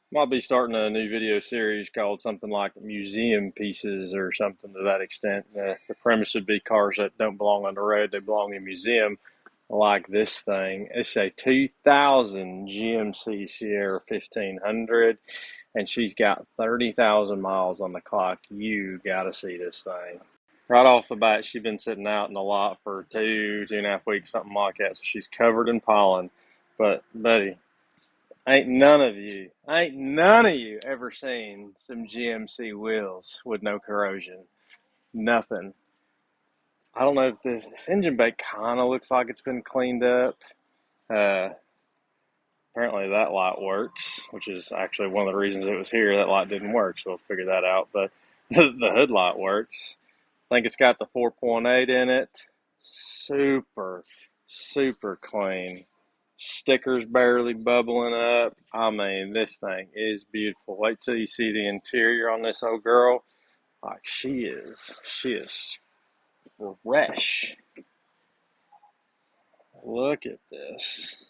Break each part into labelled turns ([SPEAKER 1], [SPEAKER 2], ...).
[SPEAKER 1] Might be starting a new video series called something like Museum Pieces or something to that extent. The premise would be cars that don't belong on the road, they belong in a museum, like this thing. It's a 2000 GMC Sierra 1500, and she's got 30,000 miles on the clock. You gotta see this thing. Right off the bat, she's been sitting out in the lot for 2.5 weeks, something like that. So she's covered in pollen. But, buddy, ain't none of you ever seen some GMC wheels with no corrosion. Nothing. I don't know if this engine bay kind of looks like it's been cleaned up. Uh, Apparently that light works, which is actually one of the reasons it was here. That light didn't work, so we'll figure that out. But the hood light works. I think it's got the 4.8 in it. Super, super clean. Stickers barely bubbling up. I mean, this thing is beautiful. Wait till you see the interior on this old girl. Like she is fresh. Look at this.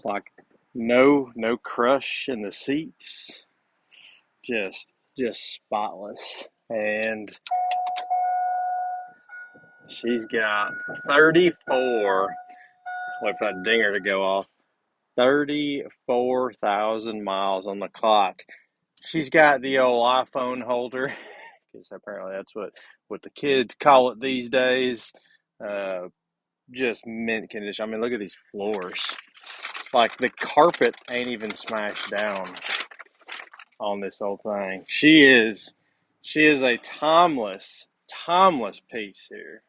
[SPEAKER 1] Like no crush in the seats. Just spotless. And she's got 34. Wait for that dinger to go off. 34,000 miles on the clock. She's got the old iPhone holder, because apparently that's what the kids call it these days. Uh, just mint condition. I mean, look at these floors. Like the carpet ain't even smashed down on this old thing. She is a timeless piece here.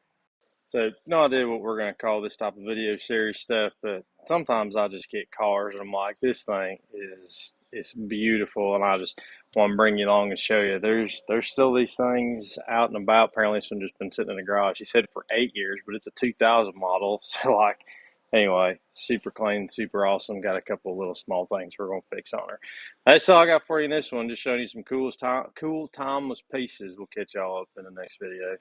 [SPEAKER 1] So, no idea what we're going to call this type of video series stuff, but sometimes I just get cars and I'm like, this thing is it's beautiful, and I just want to bring you along and show you. There's still these things out and about. Apparently, this one just been sitting in the garage. He said for 8 years, but it's a 2000 model. So, like, anyway, super clean, super awesome. Got a couple of little small things we're going to fix on her. That's all I got for you in this one. Just showing you some cool, timeless pieces. We'll catch y'all up in the next video.